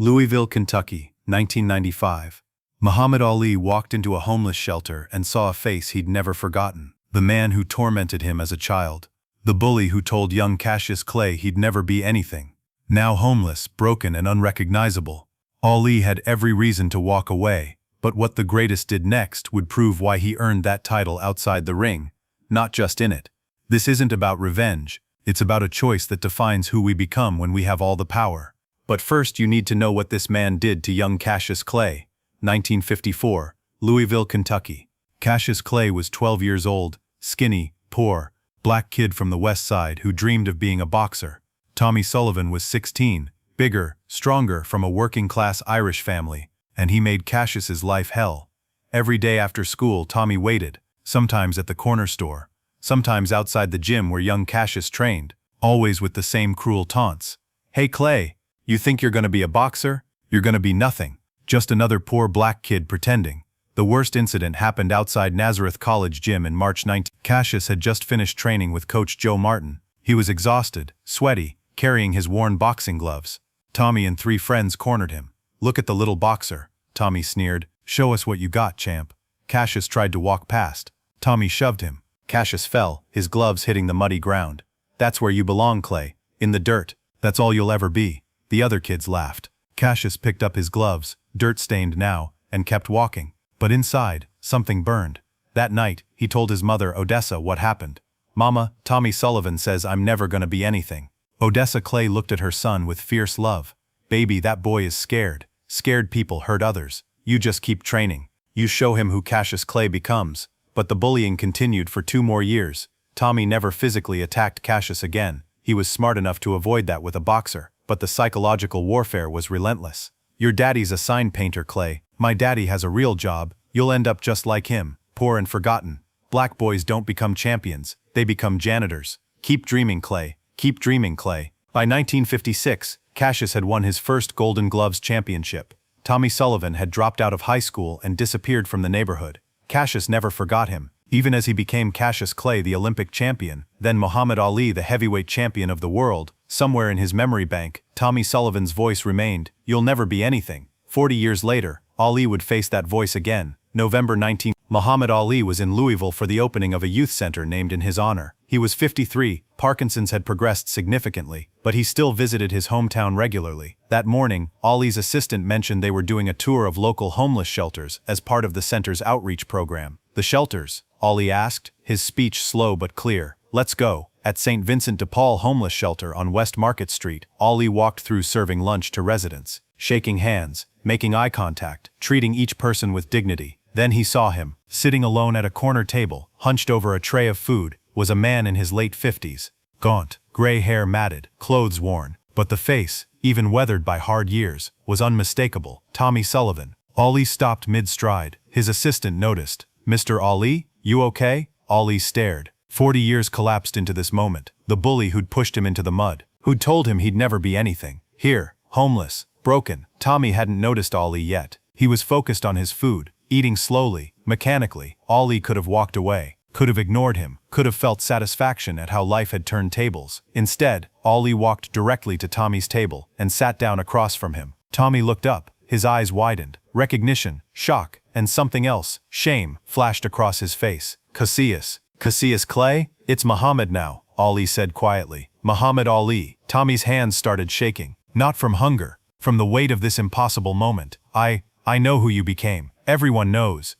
Louisville, Kentucky, 1995. Muhammad Ali walked into a homeless shelter and saw a face he'd never forgotten. The man who tormented him as a child. The bully who told young Cassius Clay he'd never be anything. Now homeless, broken, and unrecognizable. Ali had every reason to walk away, but what the greatest did next would prove why he earned that title outside the ring, not just in it. This isn't about revenge, it's about a choice that defines who we become when we have all the power. But first you need to know what this man did to young Cassius Clay. 1954, Louisville, Kentucky. Cassius Clay was 12 years old, skinny, poor, black kid from the West Side who dreamed of being a boxer. Tommy Sullivan was 16, bigger, stronger, from a working-class Irish family, and he made Cassius's life hell. Every day after school, Tommy waited, sometimes at the corner store, sometimes outside the gym where young Cassius trained, always with the same cruel taunts. "Hey Clay, you think you're gonna be a boxer? You're gonna be nothing. Just another poor black kid pretending." The worst incident happened outside Nazareth College gym in March 19. Cassius had just finished training with Coach Joe Martin. He was exhausted, sweaty, carrying his worn boxing gloves. Tommy and three friends cornered him. "Look at the little boxer," Tommy sneered. "Show us what you got, champ." Cassius tried to walk past. Tommy shoved him. Cassius fell, his gloves hitting the muddy ground. "That's where you belong, Clay. In the dirt. That's all you'll ever be." The other kids laughed. Cassius picked up his gloves, dirt-stained now, and kept walking. But inside, something burned. That night, he told his mother, Odessa, what happened. "Mama, Tommy Sullivan says I'm never gonna be anything." Odessa Clay looked at her son with fierce love. "Baby, that boy is scared. Scared people hurt others. You just keep training. You show him who Cassius Clay becomes." But the bullying continued for 2 more years. Tommy never physically attacked Cassius again. He was smart enough to avoid that with a boxer. But the psychological warfare was relentless. "Your daddy's a sign painter, Clay. My daddy has a real job. You'll end up just like him, poor and forgotten. Black boys don't become champions, they become janitors. Keep dreaming, Clay. Keep dreaming, Clay." By 1956, Cassius had won his first Golden Gloves championship. Tommy Sullivan had dropped out of high school and disappeared from the neighborhood. Cassius never forgot him, even as he became Cassius Clay, the Olympic champion, then Muhammad Ali, the heavyweight champion of the world. Somewhere in his memory bank, Tommy Sullivan's voice remained, "You'll never be anything." 40 years later, Ali would face that voice again. November 19. Muhammad Ali was in Louisville for the opening of a youth center named in his honor. He was 53, Parkinson's had progressed significantly, but he still visited his hometown regularly. That morning, Ali's assistant mentioned they were doing a tour of local homeless shelters as part of the center's outreach program. "The shelters?" Ali asked, his speech slow but clear. "Let's go." At St. Vincent de Paul Homeless Shelter on West Market Street, Ali walked through serving lunch to residents, shaking hands, making eye contact, treating each person with dignity. Then he saw him, sitting alone at a corner table, hunched over a tray of food, was a man in his late 50s. Gaunt, gray hair matted, clothes worn, but the face, even weathered by hard years, was unmistakable. Tommy Sullivan. Ali stopped mid-stride. His assistant noticed. "Mr. Ali, you okay?" Ali stared. 40 years collapsed into this moment. The bully who'd pushed him into the mud, who'd told him he'd never be anything. Here, homeless, broken. Tommy hadn't noticed Ali yet. He was focused on his food, eating slowly, mechanically. Ali could have walked away, could have ignored him, could have felt satisfaction at how life had turned tables. Instead, Ali walked directly to Tommy's table and sat down across from him. Tommy looked up, his eyes widened. Recognition, shock, and something else, shame, flashed across his face. Cassius Clay? "It's Muhammad now," Ali said quietly. "Muhammad Ali." Tommy's hands started shaking. Not from hunger, from the weight of this impossible moment. I know who you became. Everyone knows.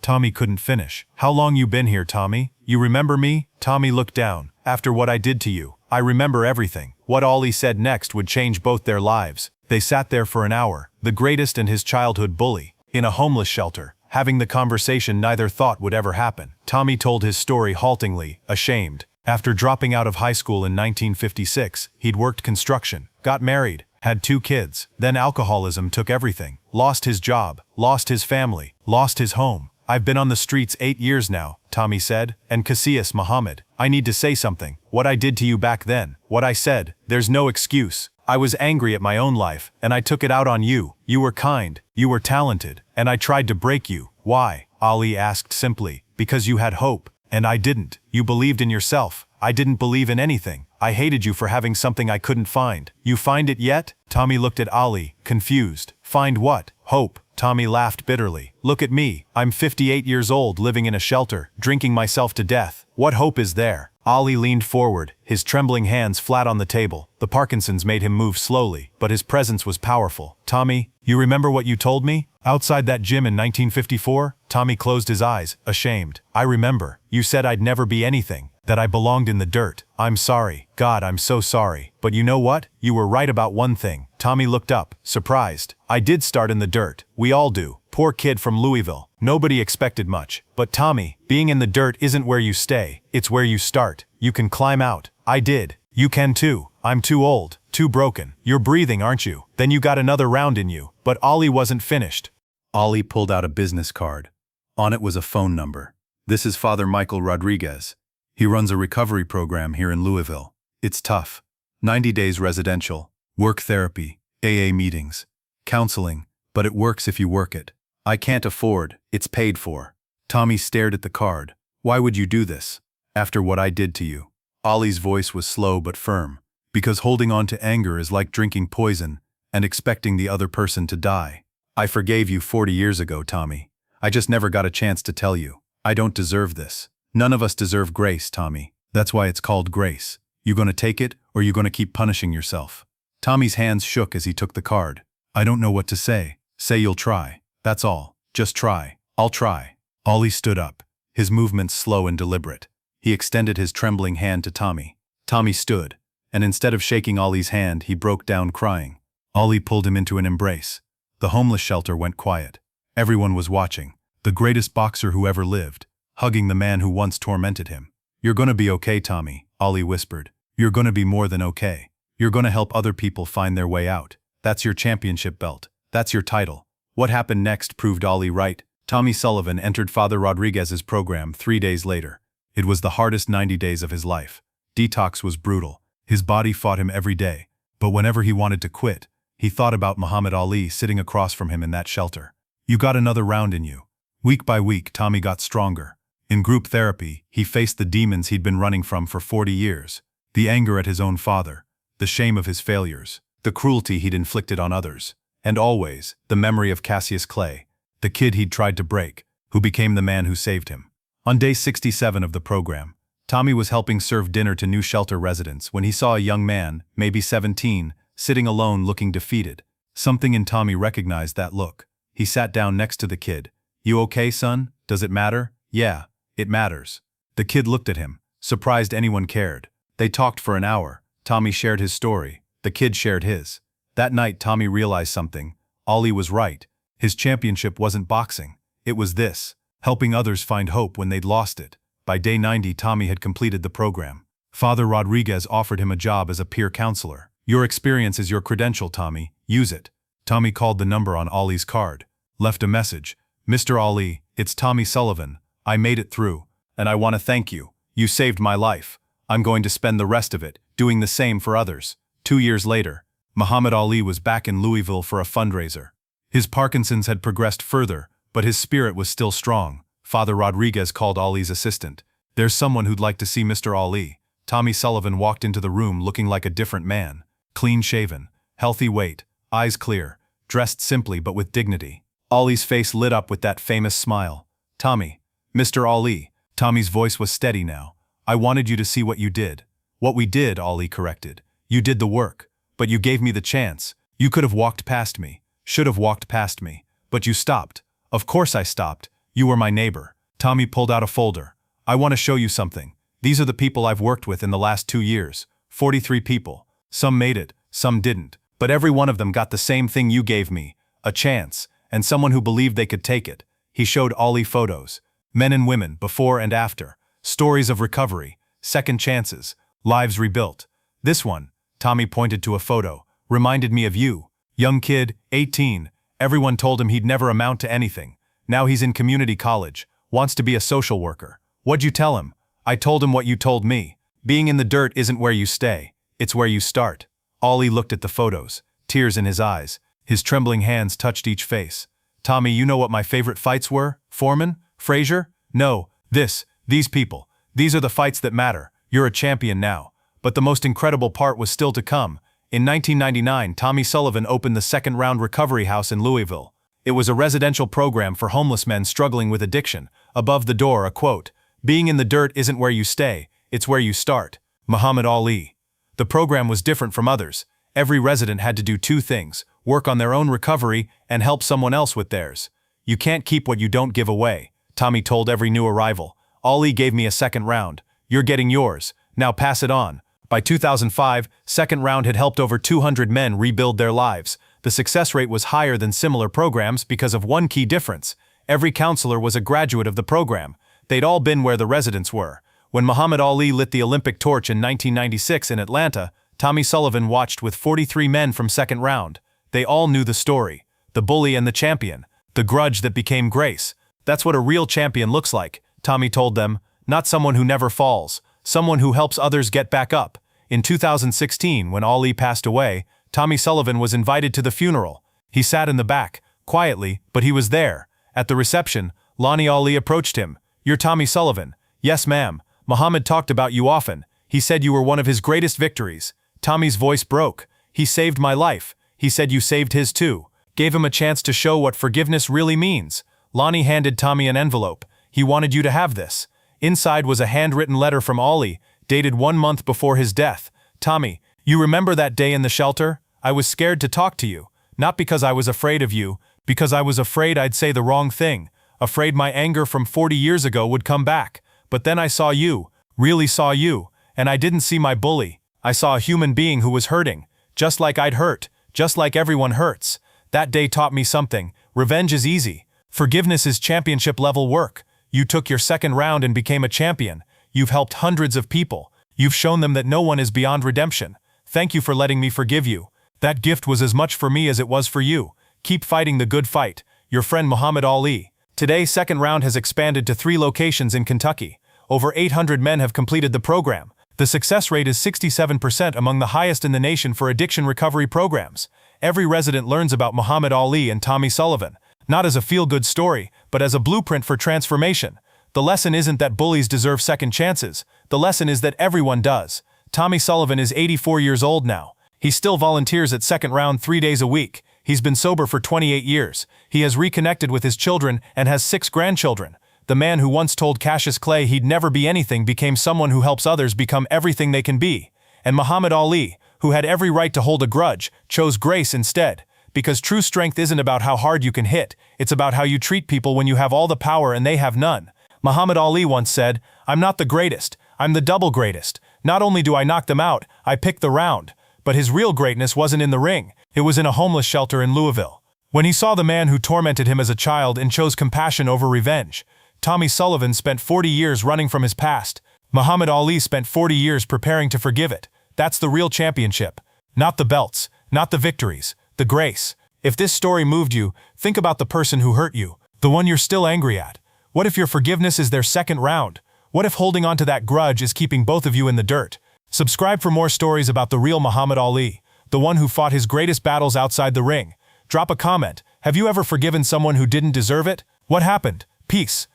Tommy couldn't finish. "How long you been here, Tommy? You remember me?" Tommy looked down. "After what I did to you, I remember everything." What Ali said next would change both their lives. They sat there for an hour, the greatest and his childhood bully, in a homeless shelter, having the conversation neither thought would ever happen. Tommy told his story haltingly, ashamed. After dropping out of high school in 1956, he'd worked construction, got married, had 2 kids. Then alcoholism took everything. Lost his job, lost his family, lost his home. "I've been on the streets 8 years now," Tommy said. "And Cassius Muhammad, I need to say something. What I did to you back then, what I said, there's no excuse. I was angry at my own life, and I took it out on you. You were kind, you were talented, and I tried to break you." "Why?" Ali asked simply. "Because you had hope, and I didn't. You believed in yourself. I didn't believe in anything. I hated you for having something I couldn't find. You find it yet? Tommy looked at Ollie, confused. Find what? Hope. Tommy laughed bitterly. Look at me. I'm 58 years old, living in a shelter, drinking myself to death. What hope is there? Ollie leaned forward, his trembling hands flat on the table. The Parkinson's made him move slowly, but his presence was powerful. Tommy, you remember what you told me? Outside that gym in 1954? Tommy closed his eyes, ashamed. I remember. You said I'd never be anything, that I belonged in the dirt. I'm sorry. God, I'm so sorry. But you know what? You were right about one thing. Tommy looked up, surprised. I did start in the dirt. We all do. Poor kid from Louisville. Nobody expected much. But Tommy, being in the dirt isn't where you stay. It's where you start. You can climb out. I did. You can too. I'm too old. Too broken. You're breathing, aren't you? Then you got another round in you. But Ollie wasn't finished. Ollie pulled out a business card. On it was a phone number. This is Father Michael Rodriguez. He runs a recovery program here in Louisville. It's tough. 90 days residential, work therapy, AA meetings, counseling, but it works if you work it. I can't afford, it's paid for. Tommy stared at the card. Why would you do this? After what I did to you. Ollie's voice was slow but firm. Because holding on to anger is like drinking poison and expecting the other person to die. I forgave you 40 years ago, Tommy. I just never got a chance to tell you. I don't deserve this. None of us deserve grace, Tommy. That's why it's called grace. You gonna take it, or you gonna keep punishing yourself? Tommy's hands shook as he took the card. I don't know what to say. Say you'll try. That's all. Just try. I'll try. Ollie stood up, his movements slow and deliberate. He extended his trembling hand to Tommy. Tommy stood, and instead of shaking Ollie's hand, he broke down crying. Ollie pulled him into an embrace. The homeless shelter went quiet. Everyone was watching. The greatest boxer who ever lived, hugging the man who once tormented him. You're gonna be okay, Tommy, Ollie whispered. You're gonna be more than okay. You're gonna help other people find their way out. That's your championship belt. That's your title. What happened next proved Ollie right. Tommy Sullivan entered Father Rodriguez's program 3 days later. It was the hardest 90 days of his life. Detox was brutal. His body fought him every day. But whenever he wanted to quit, he thought about Muhammad Ali sitting across from him in that shelter. You got another round in you. Week by week, Tommy got stronger. In group therapy, he faced the demons he'd been running from for 40 years. The anger at his own father, the shame of his failures, the cruelty he'd inflicted on others, and always, the memory of Cassius Clay, the kid he'd tried to break, who became the man who saved him. On day 67 of the program, Tommy was helping serve dinner to new shelter residents when he saw a young man, maybe 17, sitting alone looking defeated. Something in Tommy recognized that look. He sat down next to the kid. You okay, son? Does it matter? Yeah, it matters. The kid looked at him, surprised anyone cared. They talked for an hour. Tommy shared his story. The kid shared his. That night, Tommy realized something. Ollie was right. His championship wasn't boxing. It was this, helping others find hope when they'd lost it. By day 90, Tommy had completed the program. Father Rodriguez offered him a job as a peer counselor. Your experience is your credential, Tommy. Use it. Tommy called the number on Ollie's card. Left a message. Mr. Ollie, it's Tommy Sullivan. I made it through, and I want to thank you. You saved my life. I'm going to spend the rest of it doing the same for others. 2 years later, Muhammad Ali was back in Louisville for a fundraiser. His Parkinson's had progressed further, but his spirit was still strong. Father Rodriguez called Ollie's assistant. There's someone who'd like to see Mr. Ali. Tommy Sullivan walked into the room looking like a different man. Clean-shaven, healthy weight, eyes clear, dressed simply but with dignity. Ollie's face lit up with that famous smile. Tommy, Mr. Ali. Tommy's voice was steady now. I wanted you to see what you did. What we did, Ollie corrected. You did the work, but you gave me the chance. You could have walked past me, should have walked past me, but you stopped. Of course I stopped. You were my neighbor. Tommy pulled out a folder. I want to show you something. These are the people I've worked with in the last 2 years. 43 people. Some made it, some didn't. But every one of them got the same thing you gave me. A chance, and someone who believed they could take it. He showed Ollie photos. Men and women, before and after. Stories of recovery, second chances, lives rebuilt. This one, Tommy pointed to a photo, reminded me of you. Young kid, 18. Everyone told him he'd never amount to anything. Now he's in community college, wants to be a social worker. What'd you tell him? I told him what you told me. Being in the dirt isn't where you stay, it's where you start. Ollie looked at the photos, tears in his eyes. His trembling hands touched each face. Tommy, you know what my favorite fights were? Foreman? Frazier? No, these people. These are the fights that matter. You're a champion now. But the most incredible part was still to come. In 1999, Tommy Sullivan opened the second-round recovery house in Louisville. It was a residential program for homeless men struggling with addiction. Above the door, a quote, "Being in the dirt isn't where you stay, it's where you start." Muhammad Ali. The program was different from others. Every resident had to do two things: work on their own recovery and help someone else with theirs. "You can't keep what you don't give away," Tommy told every new arrival. "Ali gave me a second round. You're getting yours. Now pass it on." By 2005, second round had helped over 200 men rebuild their lives. The success rate was higher than similar programs because of one key difference. Every counselor was a graduate of the program. They'd all been where the residents were. When Muhammad Ali lit the Olympic torch in 1996 in Atlanta, Tommy Sullivan watched with 43 men from second round. They all knew the story. The bully and the champion. The grudge that became grace. "That's what a real champion looks like," Tommy told them. "Not someone who never falls. Someone who helps others get back up." In 2016, when Ali passed away, Tommy Sullivan was invited to the funeral. He sat in the back, quietly, but he was there. At the reception, Lonnie Ali approached him. "You're Tommy Sullivan." "Yes, ma'am. Muhammad talked about you often. He said you were one of his greatest victories." Tommy's voice broke. "He saved my life." He said you saved his too. Gave him a chance to show what forgiveness really means. Lonnie handed Tommy an envelope. "He wanted you to have this." Inside was a handwritten letter from Ali, dated 1 month before his death. "Tommy, you remember that day in the shelter? I was scared to talk to you. Not because I was afraid of you, because I was afraid I'd say the wrong thing. Afraid my anger from 40 years ago would come back. But then I saw you, really saw you, and I didn't see my bully. I saw a human being who was hurting, just like I'd hurt, just like everyone hurts. That day taught me something. Revenge is easy. Forgiveness is championship-level work. You took your second round and became a champion. You've helped hundreds of people. You've shown them that no one is beyond redemption. Thank you for letting me forgive you. That gift was as much for me as it was for you. Keep fighting the good fight. Your friend Muhammad Ali." Today, second round has expanded to 3 locations in Kentucky. Over 800 men have completed the program. The success rate is 67%, among the highest in the nation for addiction recovery programs. Every resident learns about Muhammad Ali and Tommy Sullivan, not as a feel-good story, but as a blueprint for transformation. The lesson isn't that bullies deserve second chances. The lesson is that everyone does. Tommy Sullivan is 84 years old now. He still volunteers at second round 3 days a week. He's been sober for 28 years. He has reconnected with his children and has 6 grandchildren. The man who once told Cassius Clay he'd never be anything became someone who helps others become everything they can be. And Muhammad Ali, who had every right to hold a grudge, chose grace instead. Because true strength isn't about how hard you can hit, it's about how you treat people when you have all the power and they have none. Muhammad Ali once said, "I'm not the greatest, I'm the double greatest. Not only do I knock them out, I pick the round." But his real greatness wasn't in the ring, it was in a homeless shelter in Louisville. When he saw the man who tormented him as a child and chose compassion over revenge. Tommy Sullivan spent 40 years running from his past. Muhammad Ali spent 40 years preparing to forgive it. That's the real championship. Not the belts, not the victories, the grace. If this story moved you, think about the person who hurt you, the one you're still angry at. What if your forgiveness is their second round? What if holding on to that grudge is keeping both of you in the dirt? Subscribe for more stories about the real Muhammad Ali, the one who fought his greatest battles outside the ring. Drop a comment. Have you ever forgiven someone who didn't deserve it? What happened? Peace.